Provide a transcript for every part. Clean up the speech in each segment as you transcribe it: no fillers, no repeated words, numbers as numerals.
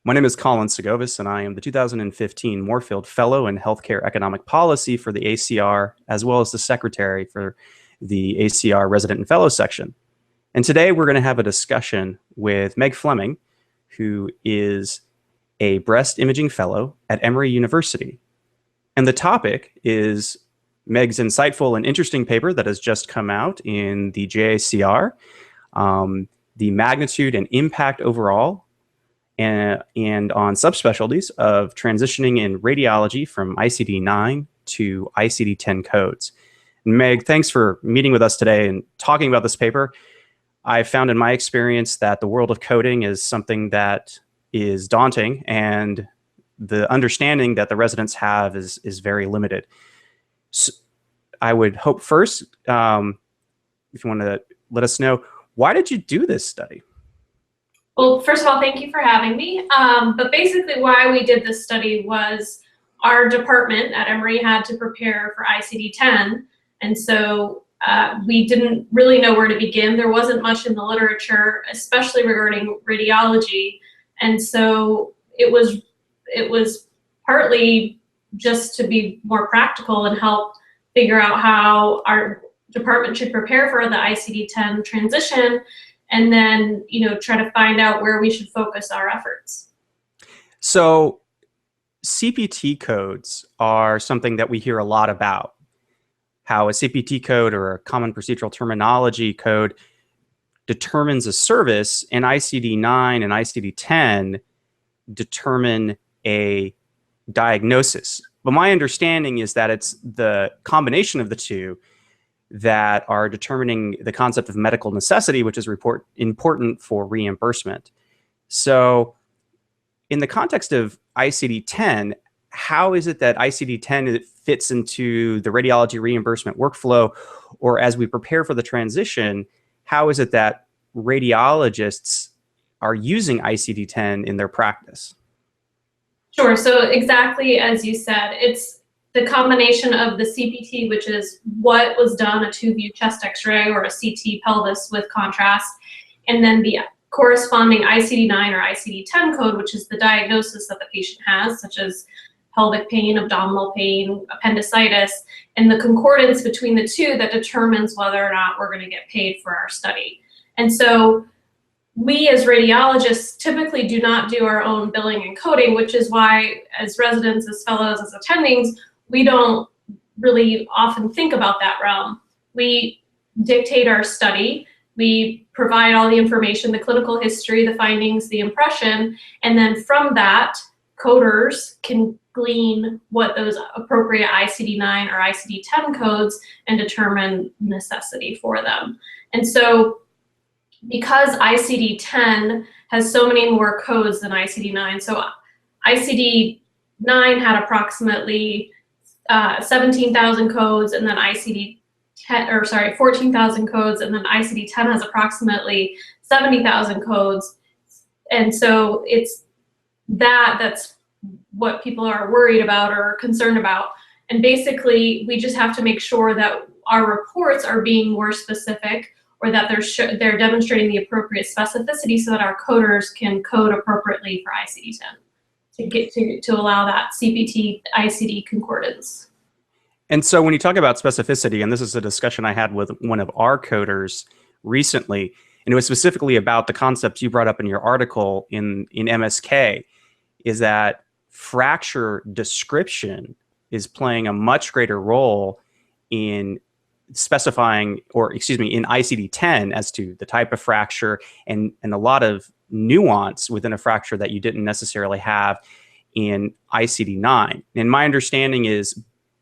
My name is Colin Segovis, and I am the 2015 Moorfield Fellow in Healthcare Economic Policy for the ACR, as well as the Secretary for the ACR Resident and Fellow section. And today we're going to have a discussion with Meg Flemming, who is a Breast Imaging Fellow at Emory University. And the topic is Meg's insightful and interesting paper that has just come out in the JACR, the magnitude and impact overall and on subspecialties of transitioning in radiology from ICD-9 to ICD-10 codes. And Meg, thanks for meeting with us today and talking about this paper. I found in my experience that the world of coding is something that is daunting, and the understanding that the residents have is very limited. So I would hope first, if you want to let us know, why did you do this study? Well, first of all, thank you for having me. But basically why we did this study was our department at Emory had to prepare for ICD-10. And so we didn't really know where to begin. There wasn't much in the literature, especially regarding radiology. And so it was partly just to be more practical and help figure out how our department should prepare for the ICD-10 transition, and then, try to find out where we should focus our efforts. So CPT codes are something that we hear a lot about. How a CPT code, or a common procedural terminology code, determines a service, and ICD-9 and ICD-10 determine a diagnosis. But my understanding is that it's the combination of the two that are determining the concept of medical necessity, which is important for reimbursement. So in the context of ICD-10, how is it that ICD-10 fits into the radiology reimbursement workflow? Or as we prepare for the transition, how is it that radiologists are using ICD-10 in their practice? Sure, so exactly as you said, it's the combination of the CPT, which is what was done, a two-view chest x-ray or a CT pelvis with contrast, and then the corresponding ICD-9 or ICD-10 code, which is the diagnosis that the patient has, such as pelvic pain, abdominal pain, appendicitis, and the concordance between the two that determines whether or not we're going to get paid for our study. And so we as radiologists typically do not do our own billing and coding, which is why as residents, as fellows, as attendings, we don't really often think about that realm. We dictate our study, we provide all the information, the clinical history, the findings, the impression, and then from that, coders can glean what those appropriate ICD-9 or ICD-10 codes and determine necessity for them. And so because ICD-10 has so many more codes than ICD-9, so ICD-9 had approximately 17,000 codes, and then 14,000 codes, and then ICD-10 has approximately 70,000 codes. And so it's that's what people are worried about or concerned about. And basically, we just have to make sure that our reports are being more specific, or that they're demonstrating the appropriate specificity so that our coders can code appropriately for ICD-10. To allow that CPT ICD concordance. And so when you talk about specificity, and this is a discussion I had with one of our coders recently, and it was specifically about the concepts you brought up in your article in MSK, is that fracture description is playing a much greater role in specifying, or excuse me, in ICD-10 as to the type of fracture and a lot of nuance within a fracture that you didn't necessarily have in ICD-9. And my understanding is,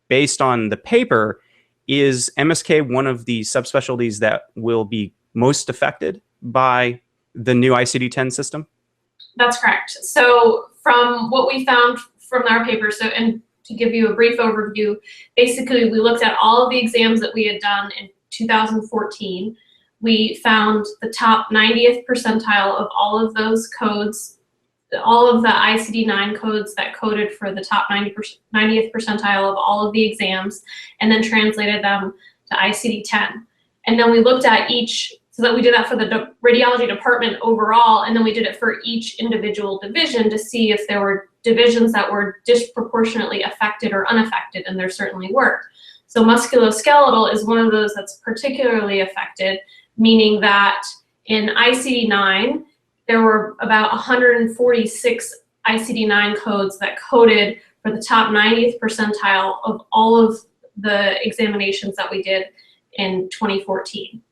based on the paper, is MSK one of the subspecialties that will be most affected by the new ICD-10 system? That's correct. So from what we found from our paper, and to give you a brief overview, basically we looked at all of the exams that we had done in 2014. We found the top 90th percentile of all of those codes, all of the ICD-9 codes that coded for the top 90th percentile of all of the exams, and then translated them to ICD-10. And then we looked at each so that we did that for the radiology department overall, and then we did it for each individual division to see if there were divisions that were disproportionately affected or unaffected, and there certainly were. So musculoskeletal is one of those that's particularly affected, meaning that in ICD-9, there were about 146 ICD-9 codes that coded for the top 90th percentile of all of the examinations that we did in 2014.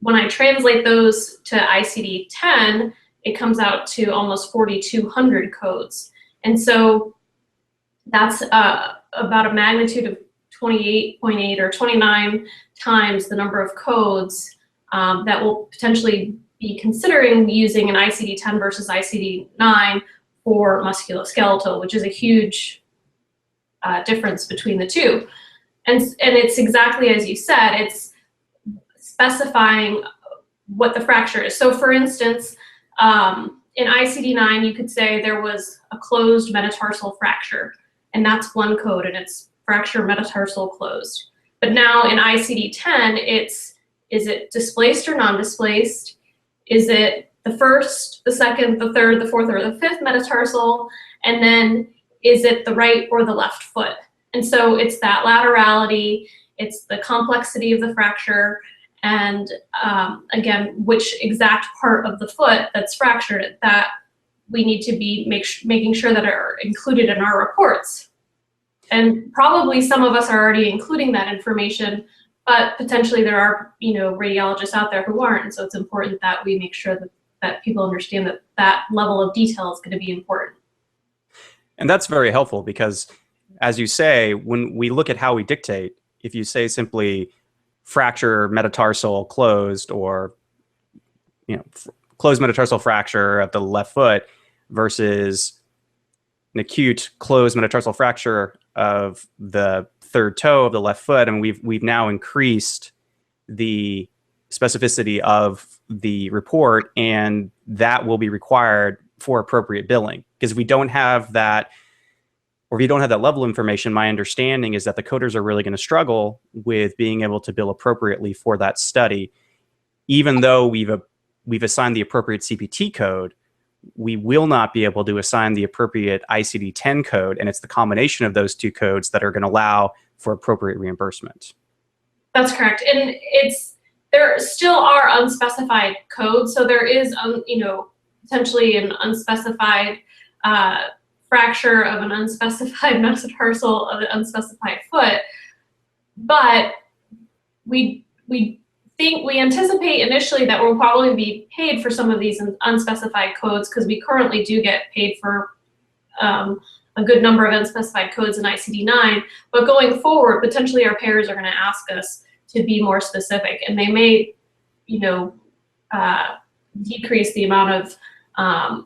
When I translate those to ICD-10, it comes out to almost 4,200 codes. And so that's about a magnitude of 28.8 or 29 times the number of codes that will potentially be considering using an ICD-10 versus ICD-9 for musculoskeletal, which is a huge difference between the two. And it's exactly as you said, it's specifying what the fracture is. So for instance, in ICD-9, you could say there was a closed metatarsal fracture, and that's one code, and it's fracture metatarsal closed. But now in ICD-10, it's, is it displaced or non-displaced? Is it the first, the second, the third, the fourth, or the fifth metatarsal? And then is it the right or the left foot? And so it's that laterality, it's the complexity of the fracture, and again, which exact part of the foot that's fractured that we need to be making sure that are included in our reports. And probably some of us are already including that information, but potentially there are, you know, radiologists out there who aren't. And so it's important that we make sure that people understand that that level of detail is going to be important. And that's very helpful because, as you say, when we look at how we dictate, if you say simply fracture metatarsal closed, or closed metatarsal fracture of the left foot versus an acute closed metatarsal fracture of the third toe of the left foot, and we've now increased the specificity of the report, and that will be required for appropriate billing. Because if we don't have that, or if you don't have that level of information, my understanding is that the coders are really going to struggle with being able to bill appropriately for that study. Even though we've assigned the appropriate CPT code, we will not be able to assign the appropriate ICD-10 code, and it's the combination of those two codes that are going to allow for appropriate reimbursement. That's correct, and there still are unspecified codes, so there is potentially an unspecified fracture of an unspecified metatarsal of an unspecified foot, but we anticipate initially that we'll probably be paid for some of these unspecified codes, because we currently do get paid for a good number of unspecified codes in ICD-9, but going forward, potentially our payers are going to ask us to be more specific, and they may, decrease the amount of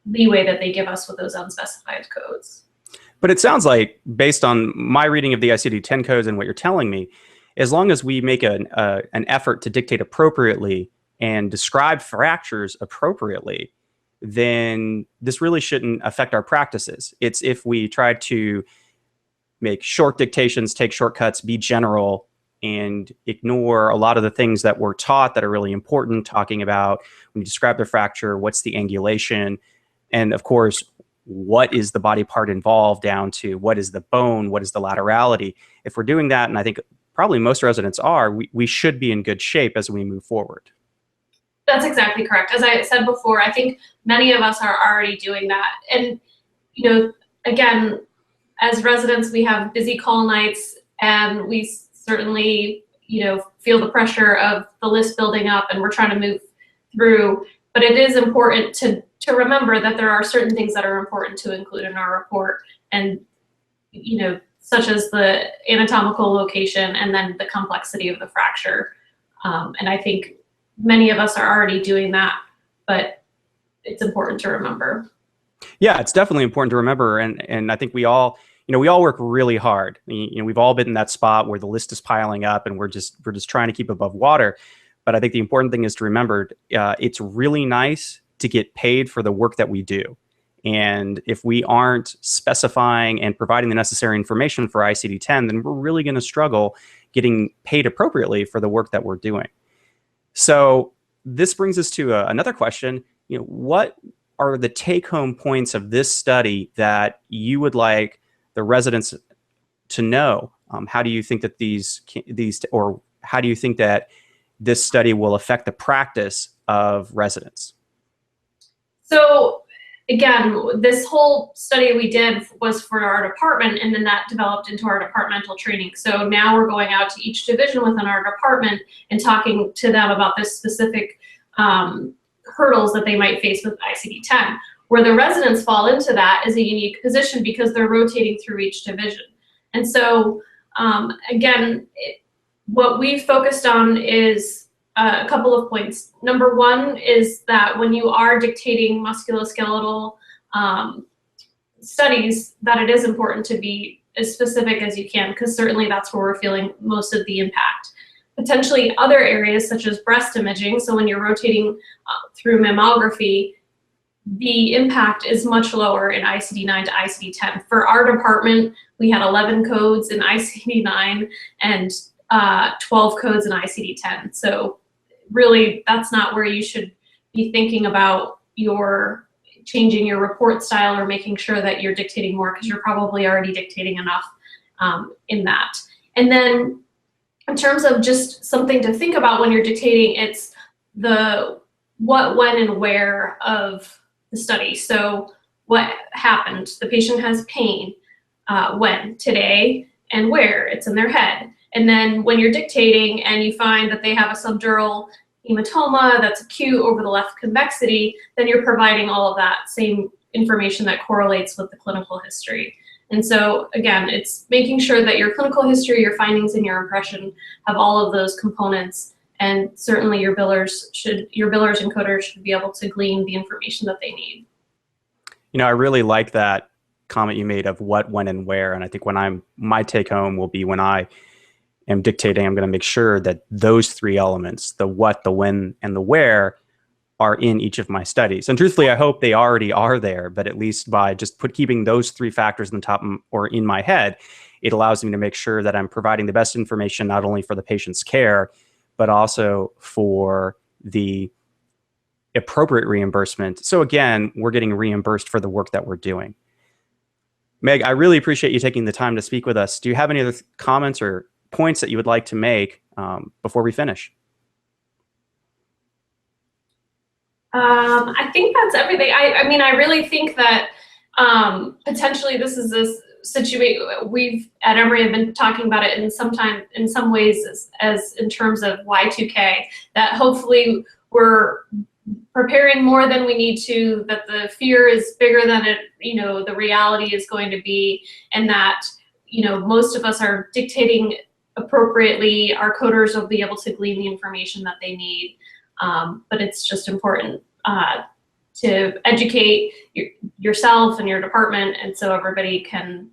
leeway that they give us with those unspecified codes. But it sounds like, based on my reading of the ICD-10 codes and what you're telling me, as long as we make an effort to dictate appropriately and describe fractures appropriately, then this really shouldn't affect our practices. It's if we try to make short dictations, take shortcuts, be general, and ignore a lot of the things that we're taught that are really important, talking about when you describe the fracture, what's the angulation, and of course, what is the body part involved, down to what is the bone, what is the laterality. If we're doing that, and I think probably most residents are, we should be in good shape as we move forward. That's exactly correct. As I said before, I think many of us are already doing that. And, again, as residents, we have busy call nights, and we certainly, feel the pressure of the list building up, and we're trying to move through. But it is important to remember that there are certain things that are important to include in our report, and, such as the anatomical location and then the complexity of the fracture. And I think many of us are already doing that, but it's important to remember. Yeah, it's definitely important to remember. And I think we all work really hard. We've all been in that spot where the list is piling up and we're just trying to keep above water. But I think the important thing is to remember, it's really nice to get paid for the work that we do. And if we aren't specifying and providing the necessary information for ICD-10, then we're really going to struggle getting paid appropriately for the work that we're doing. So this brings us to another question. What are the take-home points of this study that you would like the residents to know? How do you think that or how do you think that this study will affect the practice of residents? So again, this whole study we did was for our department, and then that developed into our departmental training. So now we're going out to each division within our department and talking to them about this specific hurdles that they might face with ICD-10. Where the residents fall into that is a unique position because they're rotating through each division. And so again, what we've focused on is a couple of points. Number one is that when you are dictating musculoskeletal studies, that it is important to be as specific as you can, because certainly that's where we're feeling most of the impact. Potentially other areas such as breast imaging, so when you're rotating through mammography, the impact is much lower in ICD-9 to ICD-10. For our department, we had 11 codes in ICD-9 and 12 codes in ICD-10. So really, that's not where you should be thinking about changing your report style or making sure that you're dictating more, because you're probably already dictating enough in that. And then in terms of just something to think about when you're dictating, it's the what, when, and where of the study. So what happened? The patient has pain. When? Today. And where? It's in their head. And then when you're dictating and you find that they have a subdural hematoma that's acute over the left convexity, then you're providing all of that same information that correlates with the clinical history. And so again, it's making sure that your clinical history, your findings, and your impression have all of those components. And certainly your billers and coders should be able to glean the information that they need. I really like that comment you made of what, when, and where. And I think my take home will be when I am dictating, I'm going to make sure that those three elements, the what, the when, and the where, are in each of my studies. And truthfully, I hope they already are there, but at least by just keeping those three factors in the top or in my head, it allows me to make sure that I'm providing the best information, not only for the patient's care, but also for the appropriate reimbursement. So again, we're getting reimbursed for the work that we're doing. Meg, I really appreciate you taking the time to speak with us. Do you have any other comments or points that you would like to make before we finish? I think that's everything. I mean, I really think that potentially this is a situation we've at Emory have been talking about it in some ways as in terms of Y2K, that hopefully we're preparing more than we need to, that the fear is bigger than the reality is going to be, and that most of us are dictating appropriately. Our coders will be able to glean the information that they need, but it's just important to educate yourself and your department, and so everybody can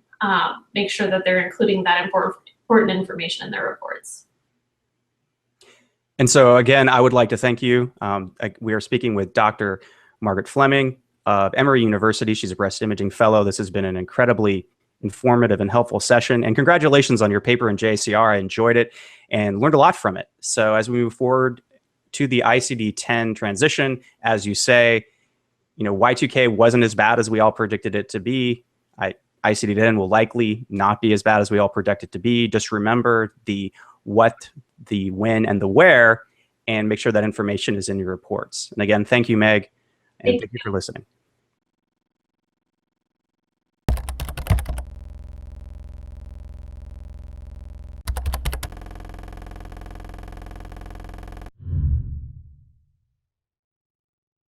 make sure that they're including that important information in their reports. And so again, I would like to thank you. We are speaking with Dr. Margaret Flemming of Emory University. She's a breast imaging fellow. This has been an incredibly informative and helpful session. And congratulations on your paper in JACR. I enjoyed it and learned a lot from it. So as we move forward to the ICD-10 transition, as you say, Y2K wasn't as bad as we all predicted it to be. ICD-10 will likely not be as bad as we all predict it to be. Just remember the what, the when, and the where, and make sure that information is in your reports. And again, thank you, Meg, and thank you for listening.